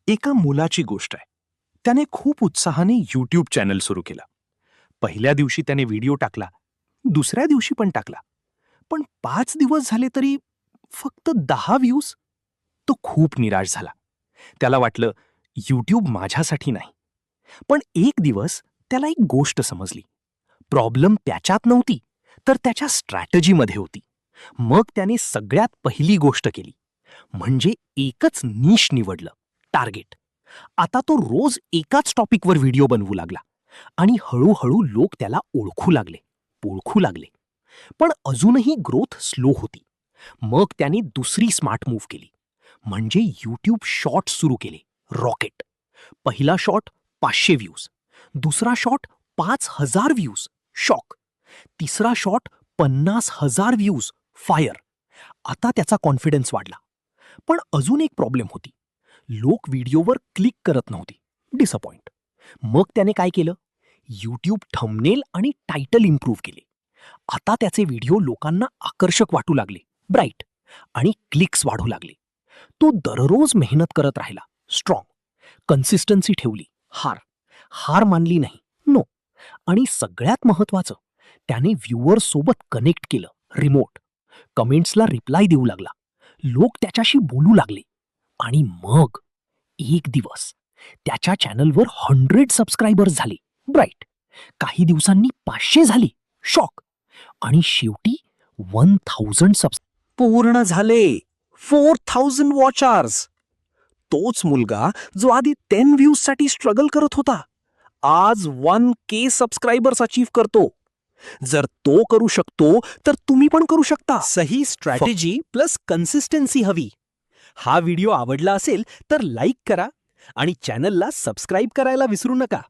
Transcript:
एका मुलाची गोष्ट आहे. त्याने खूप उत्साहाने यूट्यूब चॅनल सुरू केलं. पहिल्या दिवशी त्याने व्हिडिओ टाकला, दुसऱ्या दिवशी पण टाकला. पण 5 दिवस झाले तरी फक्त 10 व्ह्यूज. तो खूप निराश झाला. त्याला वाटलं, यूट्यूब माझ्यासाठी नाही. पण एक दिवस त्याला एक गोष्ट समजली. प्रॉब्लेम त्याच्यात नव्हती, तर त्याच्या स्ट्रॅटेजीमध्ये होती. मग त्याने सगळ्यात पहिली गोष्ट केली, म्हणजे एकच निश निवडलं, टार्गेट. आता तो रोज एकाच टॉपिकवर व्हिडिओ बनवू लागला आणि हळूहळू लोक त्याला ओळखू लागले. पण अजूनही ग्रोथ स्लो होती. मग त्याने दुसरी स्मार्ट मूव्ह केली, म्हणजे यूट्यूब शॉर्ट्स सुरू केले. रॉकेट. पहिला शॉट 500 व्ह्यूज, दुसरा शॉट 5000 व्ह्यूज, शॉक. तिसरा शॉट 50,000 व्ह्यूज, फायर. आता त्याचा कॉन्फिडन्स वाढला. पण अजून एक प्रॉब्लेम होती. लोक व्हिडिओवर क्लिक करत नव्हती. डिसअपॉइंट. मग त्याने काय केलं? यूट्यूब थंबनेल आणि टायटल इम्प्रूव्ह केले. आता त्याचे व्हिडिओ लोकांना आकर्षक वाटू लागले, ब्राईट, आणि क्लिक्स वाढू लागले. तो दररोज मेहनत करत राहिला, स्ट्रॉंग. कन्सिस्टन्सी ठेवली. हार मानली नाही, नो. आणि सगळ्यात महत्वाचं, त्याने व्ह्युअर्स सोबत कनेक्ट केलं, रिमोट. कमेंट्सला रिप्लाय देऊ लागला. लोक त्याच्याशी बोलू लागले. आणि मग एक दिवस त्याच्या चॅनलवर 100 सबस्क्रायबर्स झाले, ब्राईट. काही दिवसांनी 500 झाले, शॉक. आणि शेवटी 1000 पूर्ण झाले. 4000 वॉच आवर्स. तोच मुलगा जो आधी 10 व्ह्यूजसाठी स्ट्रगल करत होता, आज 1K सबस्क्रायबर्स अचीव्ह करतो. जर तो करू शकतो तर तुम्ही पण करू शकता. सही स्ट्रॅटेजी प्लस कन्सिस्टन्सी हवी. हा व्हिडिओ आवडला असेल तर लाईक करा आणि चॅनलला सबस्क्राईब करायला विसरू नका.